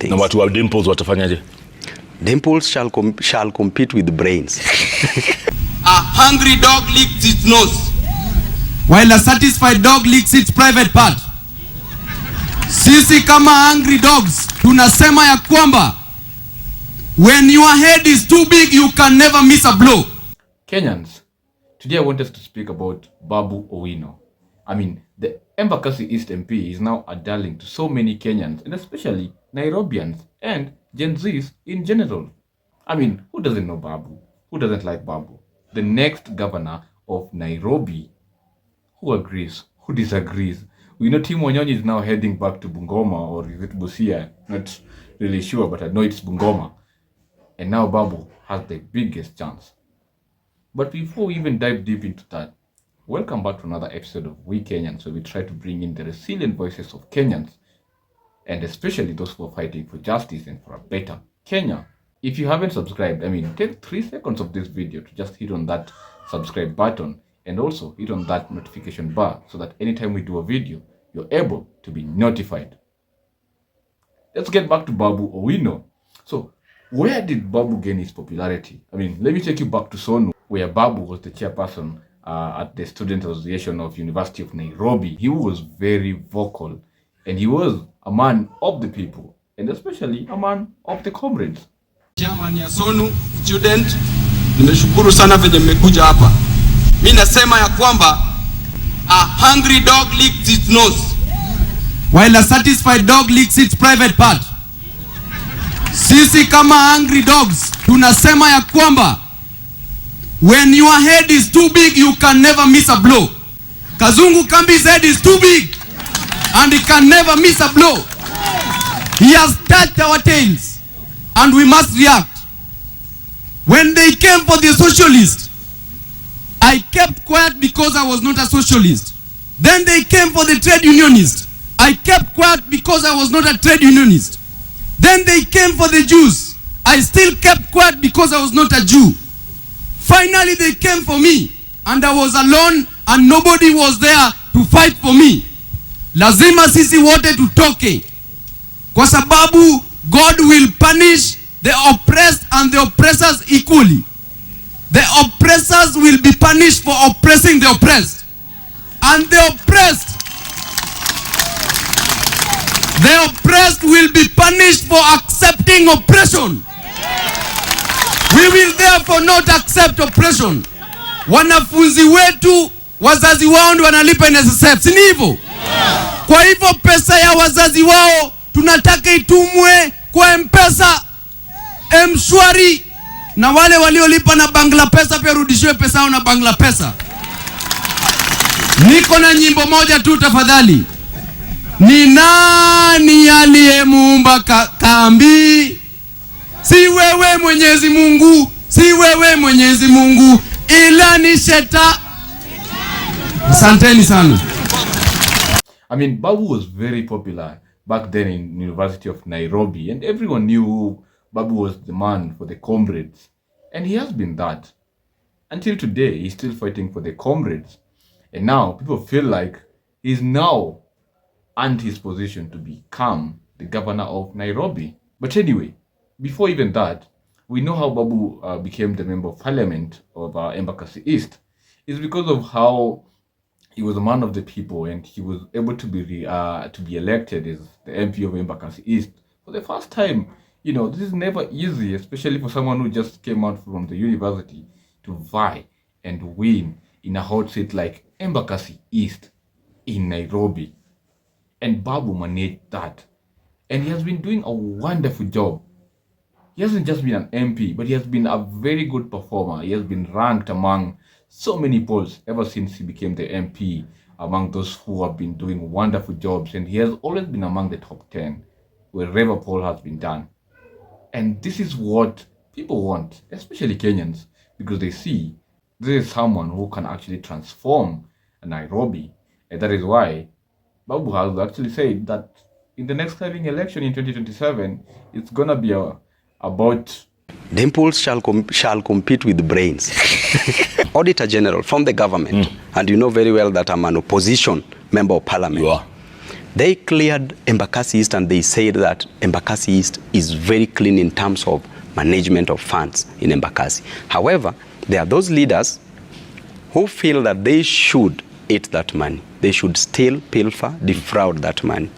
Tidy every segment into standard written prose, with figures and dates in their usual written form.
things. Na watu wa dimples watafanyaje? Dimples shall compete with brains. A hungry dog licks its nose, while a satisfied dog licks its private part. Sisi kama hungry dogs tunasema ya kwamba when your head is too big you can never miss a blow. Kenyans, today I want us to speak about Babu Owino. I mean, the Embakasi East MP is now a darling to so many Kenyans, and especially Nairobians and Gen Zs in general. I mean, who doesn't know Babu? Who doesn't like Babu? The next governor of Nairobi. Who agrees? Who disagrees? We know Tim Wanyonyi is now heading back to Bungoma, or is it Busia? Not really sure, but I know it's Bungoma. And now Babu has the biggest chance. But before we even dive deep into that, welcome back to another episode of WeeKenyans, where we try to bring in the resilient voices of Kenyans, and especially those who are fighting for justice and for a better Kenya. If you haven't subscribed, take 3 seconds of this video to just hit on that subscribe button and also hit on that notification bar so that anytime we do a video, you're able to be notified. Let's get back to Babu Owino. So, where did Babu gain his popularity? Let me take you back to Sonu, where Babu was the chairperson at the Student Association of University of Nairobi. He was very vocal, and he was a man of the people, and especially a man of the comrades. Chairman ya Sonu student, nimeshukuru sana venye mmekuja hapa. Mimi nasema ya kwamba a hungry dog licks its nose, while a satisfied dog licks its private part. Sisi kama hungry dogs tunasema ya kwamba when your head is too big you can never miss a blow. Kazungu Kambi's head is too big and he can never miss a blow. He has touched our tails and we must react. When they came for the socialist, I kept quiet because I was not a socialist. Then they came for the trade unionist. I kept quiet because I was not a trade unionist. Then they came for the Jews. I still kept quiet because I was not a Jew. Finally they came for me and I was alone and nobody was there to fight for me. Lazima sisi wote tutoke, kwa sababu God will punish the oppressed and the oppressors equally. The oppressors will be punished for oppressing the oppressed, and the oppressed will be punished for accepting oppression. We will therefore not accept oppression. Wanafunzi wetu wazazi wao ndio wanalipa NSSF, si hivyo? Kwa hivyo pesa ya wazazi wao tunataka itumwe kwa M-Pesa, M-Shwari, na wale waliolipa na Bangla Pesa pia rudishiwe pesa yao na Bangla Pesa. Niko na nyimbo moja tu tafadhali. Ni nani aliyemuumba kambi? Si wewe Mwenyezi Mungu, si wewe Mwenyezi Mungu, ila ni sheta. Asanteni sana. Babu was very popular back then in University of Nairobi, and everyone knew Babu was the man for the comrades, and he has been that. Until today, he's still fighting for the comrades, and now people feel like he's now earned his position to become the governor of Nairobi. But anyway, before even that, we know how Babu became the member of parliament of Embakasi East. It's because of how he was a man of the people, and he was able to be elected as the MP of Embakasi East for the first time. This is never easy, especially for someone who just came out from the university to vie and win in a hot seat like Embakasi East in Nairobi. And Babu managed that. And he has been doing a wonderful job. He hasn't just been an MP, but he has been a very good performer. He has been ranked among so many polls ever since he became the MP, among those who have been doing wonderful jobs. And he has always been among the top 10 wherever poll has been done. And this is what people want, especially Kenyans, because they see this is someone who can actually transform Nairobi. And that is why Babu has actually said that in the next coming election in 2027, it's going to be about... Dimples shall compete with brains. Auditor General from the government, and you know very well that I'm an opposition member of parliament. You are. They cleared Embakasi East and they said that Embakasi East is very clean in terms of management of funds in Embakasi. However, there are those leaders who feel that they should eat that money. They should steal, pilfer, defraud that money.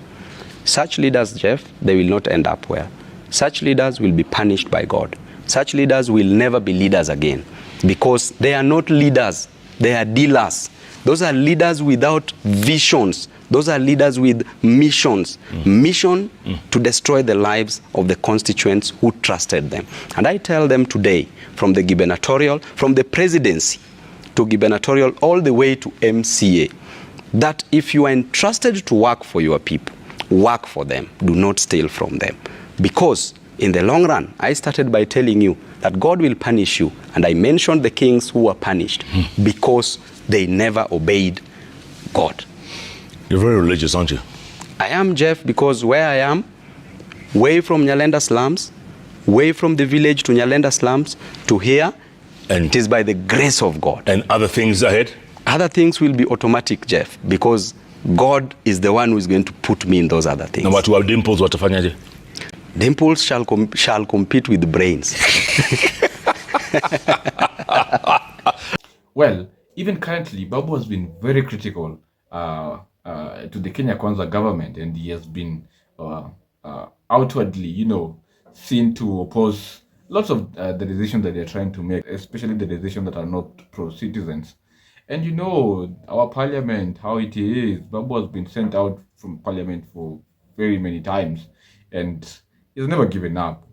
Such leaders, Jeff, they will not end up well. Such leaders will be punished by God. Such leaders will never be leaders again because they are not leaders, they are dealers. Those are leaders without visions. Those are leaders with missions. Mission to destroy the lives of the constituents who trusted them. And I tell them today, from the gubernatorial, from the presidency to gubernatorial, all the way to MCA, that if you are entrusted to work for your people, work for them. Do not steal from them. Because in the long run, I started by telling you that God will punish you. And I mentioned the kings who were punished because they never obeyed God. You're very religious, aren't you? I am, Jeff, because where I am, way from Nyalenda slums, way from the village to Nyalenda slums to here, and it is by the grace of God. And other things ahead? Other things will be automatic, Jeff, because God is the one who is going to put me in those other things. Na watu wa dimples watafanyaje? Dimples shall compete with brains. Well, even currently, Babu has been very critical to the Kenya Kwanza government, and he has been outwardly, seen to oppose lots of the decisions that they're trying to make, especially the decisions that are not pro-citizens. And our parliament, how it is, Babu has been sent out from parliament for very many times, and he's never given up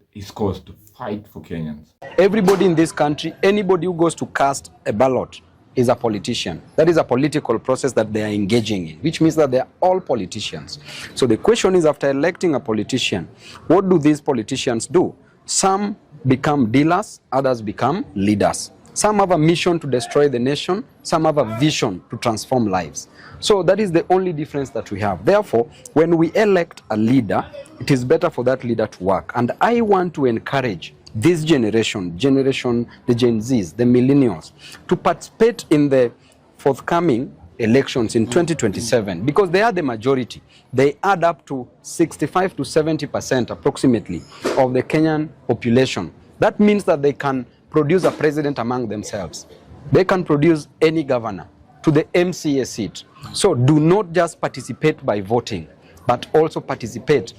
his cause to fight for Kenyans. Everybody in this country, anybody who goes to cast a ballot is a politician. That is a political process that they are engaging in, which means that they are all politicians. So the question is, after electing a politician, what do these politicians do? Some become dealers, others become leaders. Some have a mission to destroy the nation, some have a vision to transform lives. So that is the only difference that we have. Therefore, when we elect a leader, it is better for that leader to work. And I want to encourage this generation, the Gen Zs, the millennials, to participate in the forthcoming elections in 2027 because they are the majority. They add up to 65 to 70% approximately of the Kenyan population. That means that they can produce a president among themselves. They can produce any governor to the MCA seat. So do not just participate by voting, but also participate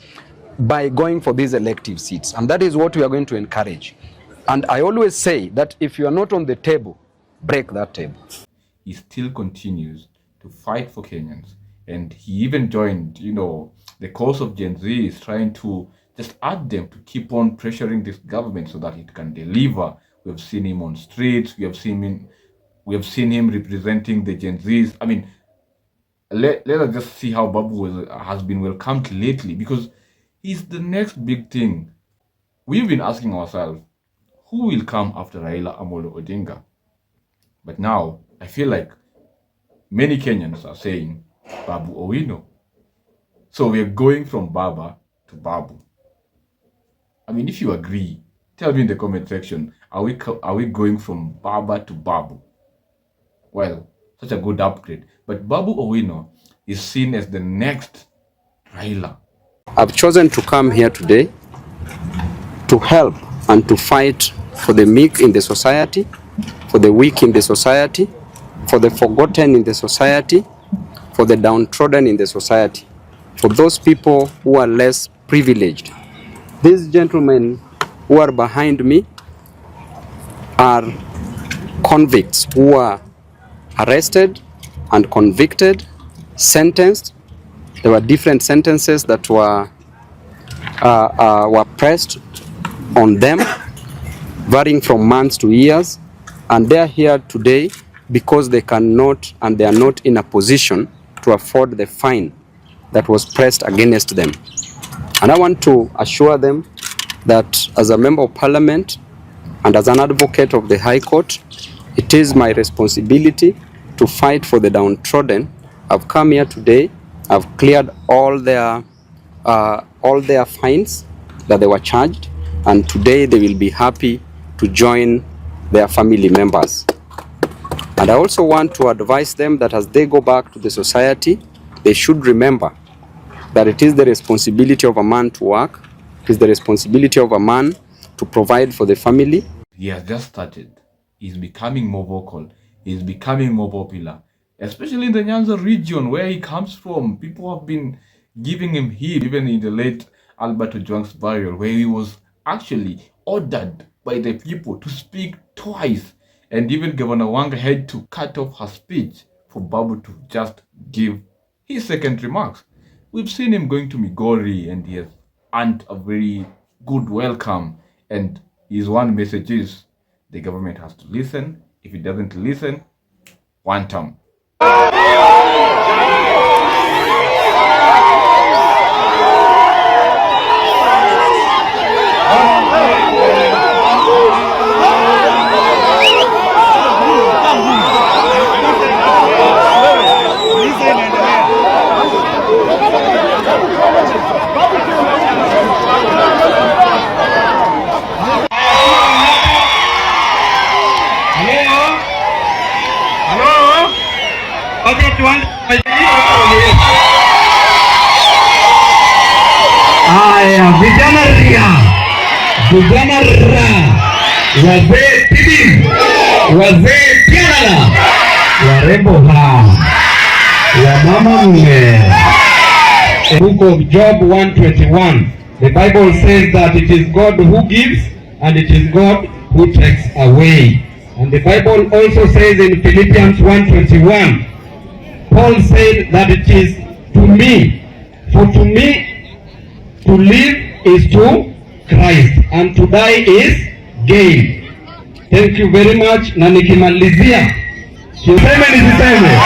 by going for these elective seats. And that is what we are going to encourage. And I always say that if you are not on the table, break that table. He still continues to fight for Kenyans. And he even joined, the cause of Gen Z is trying to just add them to keep on pressuring this government so that it can deliver. We have seen him on streets. We have seen him representing the Gen Zs. I mean, let us just see how Babu has been welcomed lately, because he's the next big thing. We've been asking ourselves, who will come after Raila Odinga? But now, I feel like many Kenyans are saying Babu Owino. So we're going from Baba to Babu. I mean, if you agree, tell me in the comment section, are we going from Baba to Babu? Well, such a good upgrade. But Babu Owino is seen as the next Raila. I've chosen to come here today to help and to fight for the meek in the society, for the weak in the society, for the forgotten in the society, for the downtrodden in the society, for those people who are less privileged. These gentlemen who are behind me are convicts who are arrested and convicted, sentenced. There were different sentences that were pressed on them, varying from months to years, and they are here today because they cannot and they are not in a position to afford the fine that was pressed against them. And I want to assure them that as a member of parliament and as an advocate of the High Court, it is my responsibility to fight for the downtrodden. I've come here today. I've cleared all their fines that they were charged, and today they will be happy to join their family members. And I also want to advise them that as they go back to the society, they should remember that it is the responsibility of a man to work, it is the responsibility of a man to provide for the family. He has just started. He's becoming more vocal. He's becoming more popular, especially in the Nyanza region where he comes from. People have been giving him heat, even in the late Albert Ojwang's burial, where he was actually ordered by the people to speak twice. And even Governor Wanga had to cut off her speech for Babu to just give his second remarks. We've seen him going to Migori and he has earned a very good welcome. And his one message is the government has to listen. If it doesn't listen, one term. Haya, vijana wazee tibi, wazee pianala, warembo wamama mme. Book of Job 1:21. The Bible says that it is God who gives and it is God who takes away. And the Bible also says in Philippians 1:21, Paul said that it is to me, for to me to live is to Christ and to die is gain. Thank you very much. Na nikimalizia, niseme nisiseme?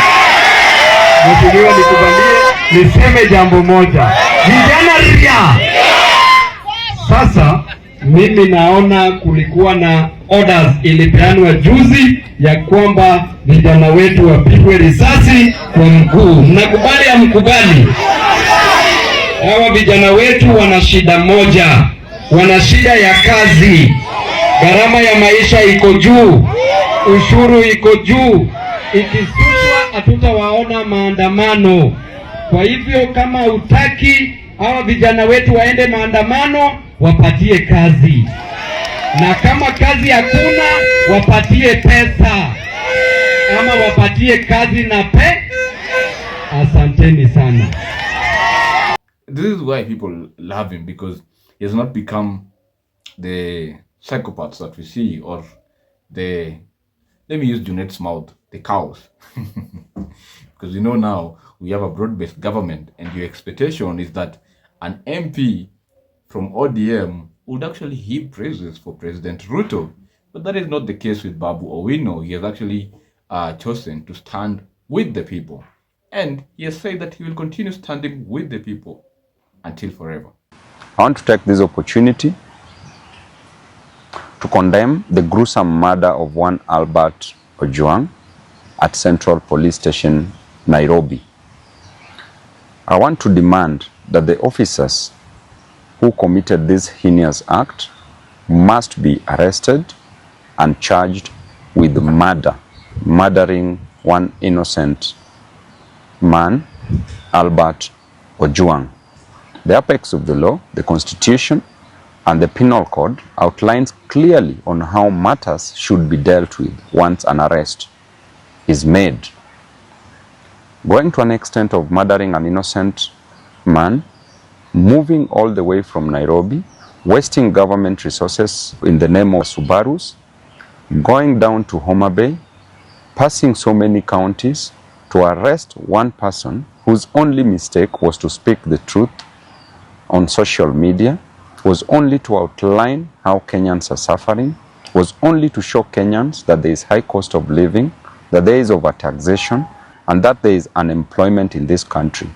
Mheshimiwa, nikubalie niseme jambo moja. Vijana ria. Sasa mimi naona kulikuwa na orders ilipeanwa juzi ya kwamba vijana wetu wapigwe risasi kwa mguu. Mnakubali au mkubali? Hawa vijana wetu wana shida moja, wana shida ya kazi. Gharama ya maisha iko juu, ushuru iko juu. Ikishushwa hatutawaona maandamano. Kwa hivyo kama hutaki hawa vijana wetu waende maandamano, wapatie kazi, na kama kazi hakuna, wapatie pesa ama wapatie kazi na Asanteni sana. This is why people love him, because he has not become the psychopaths that we see, or the, let me use Junet's mouth, the cows. Because you know now we have a broad-based government, and your expectation is that an MP from ODM would actually heap praises for President Ruto. But that is not the case with Babu Owino. He has actually chosen to stand with the people. And he has said that he will continue standing with the people until forever. I want to take this opportunity to condemn the gruesome murder of one Albert Ojwang at Central Police Station, Nairobi. I want to demand that the officers who committed this heinous act must be arrested and charged with murder, murdering one innocent man, Albert Ojwang. The apex of the law, the Constitution, and the Penal Code outlines clearly on how matters should be dealt with once an arrest is made. Going to an extent of murdering an innocent man, moving all the way from Nairobi, wasting government resources in the name of Subarus, going down to Homa Bay, passing so many counties to arrest one person whose only mistake was to speak the truth on social media, was only to outline how Kenyans are suffering, was only to show Kenyans that there is high cost of living, that there is overtaxation, and that there is unemployment in this country.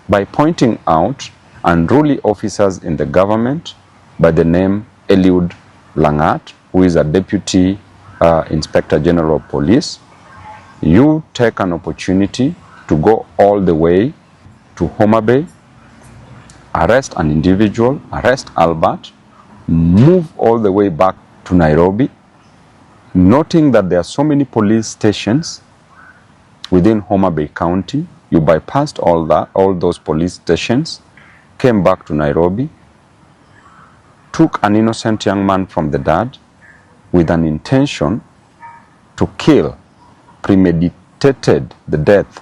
By pointing out unruly officers in the government by the name Eliud Langat, who is a Deputy Inspector General of Police, you take an opportunity to go all the way to Homa Bay, arrest an individual, arrest Albert, move all the way back to Nairobi, noting that there are so many police stations within Homa Bay County. You bypassed all those police stations, came back to Nairobi, took an innocent young man from the dad with an intention to kill, premeditated the death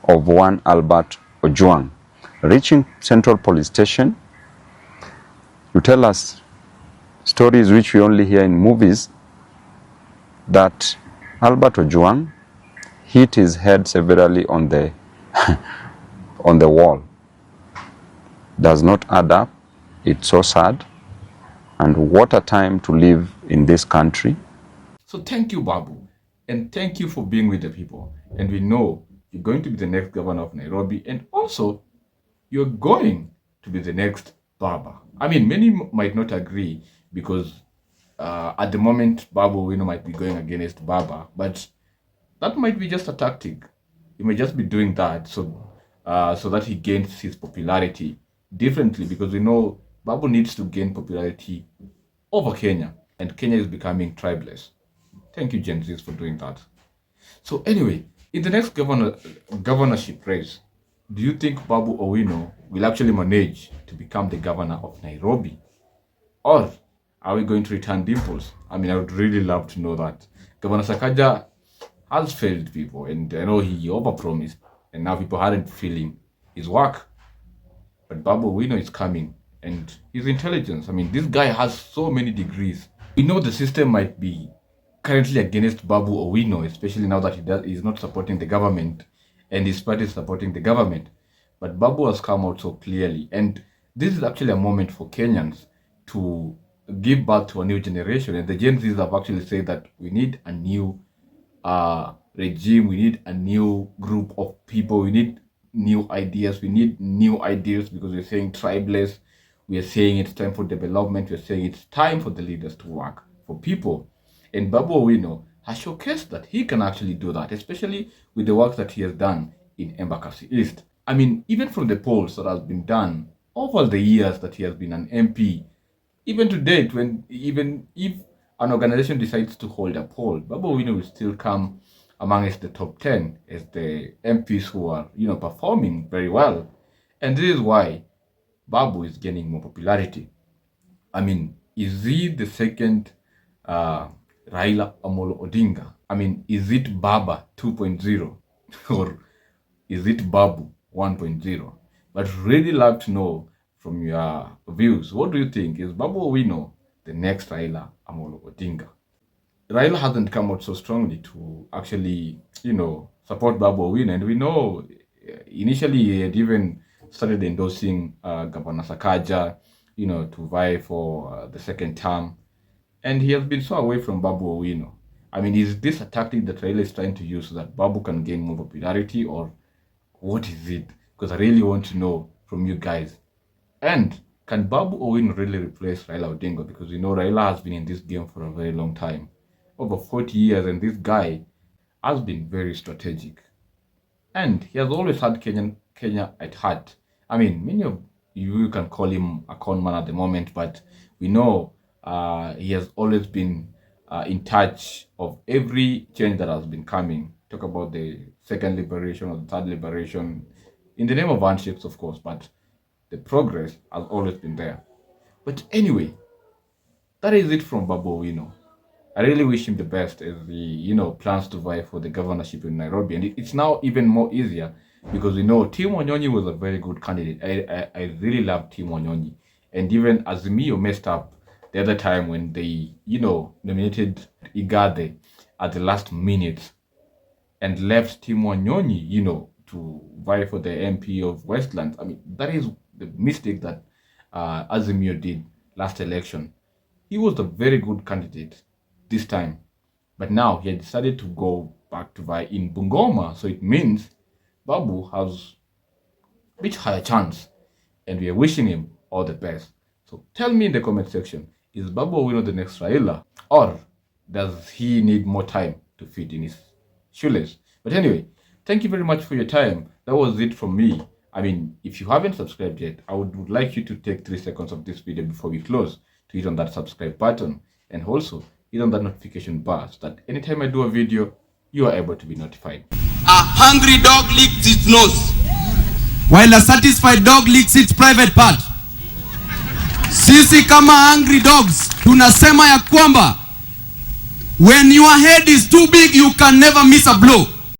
of one Albert Ojwang. Reaching Central Police Station, you tell us stories which we only hear in movies, that Albert Ojwang hit his head severely on the on the wall. Does not add up. It's so sad. And what a time to live in this country. So thank you, Babu, and thank you for being with the people. And we know you're going to be the next governor of Nairobi, and also you're going to be the next Baba. I mean, many might not agree because at the moment Babu Owino might be going against Baba, but that might be just a tactic. He may just be doing that so that he gains his popularity differently, because we know Babu needs to gain popularity over Kenya, and Kenya is becoming tribeless. Thank you, Gen Zs, for doing that. So anyway, in the next governorship race, do you think Babu Owino will actually manage to become the governor of Nairobi? Or are we going to return Dimples? I mean, I would really love to know that. Governor Sakaja has failed people, and I know he overpromised, and now people aren't feeling his work. But Babu Owino is coming, and his intelligence. I mean, this guy has so many degrees. We know the system might be currently against Babu Owino, especially now that he's not supporting the government and his party is supporting the government. But Babu has come out so clearly, and this is actually a moment for Kenyans to give birth to a new generation. And the Gen Zs have actually said that we need a new regime, we need a new group of people, we need new ideas, because we're saying tribeless, we are saying it's time for development, we're saying it's time for the leaders to work for people. And Babu Owino has showcased that he can actually do that, especially with the work that he has done in Embakasi East. I mean, even from the polls that has been done over the years that he has been an MP, even to date, even if an organization decides to hold a poll, Babu Owino will still come amongst the top 10 as the MPs who are, performing very well. And this is why Babu is gaining more popularity. I mean, is he the second Raila Odinga? I mean, is it Baba 2.0 or is it Babu 1.0? But really love to know from your views. What do you think? Is Babu Owino the next Raila Odinga? Raila hasn't come out so strongly to actually, support Babu Owino. And we know initially he had even started endorsing Governor Sakaja, to vie for the second term. And he has been so away from Babu Owino. I mean, is this a tactic that Raila is trying to use so that Babu can gain more popularity, or what is it? Because I really want to know from you guys. And can Babu Owino really replace Raila Odinga? Because Raila has been in this game for a very long time, over 40 years, and this guy has been very strategic. And he has always had Kenya at heart. I mean, many of you can call him a con man at the moment, but we know he has always been in touch of every change that has been coming. Talk about the second liberation or the third liberation, in the name of handshakes, of course, but the progress has always been there. But anyway, that is it from Babu Owino. I really wish him the best as he, plans to vie for the governorship in Nairobi. And it's now even more easier because we know Tim Wanyonyi was a very good candidate. I really love Tim Wanyonyi. And even Azimio messed up the other time when they, nominated Igade at the last minute and left Tim Wanyonyi, to vie for the MP of Westlands. I mean, that is the mistake that Azimio did last election. He was a very good candidate this time, but now he had decided to go back to vie in Bungoma, so it means Babu has a bit higher chance, and we are wishing him all the best. So tell me in the comment section, is Babu Owino the next Raila, or does he need more time to fit in his shoelace? But anyway, thank you very much for your time. That was it from me. I mean, if you haven't subscribed yet, I would like you to take 3 seconds of this video before we close to hit on that subscribe button, and also hit on that notification bar so that anytime I do a video, you are able to be notified. A hungry dog licks its nose, while a satisfied dog licks its private part. Sisi kama hungry dogs tunasema ya kwamba when your head is too big you can never miss a blow.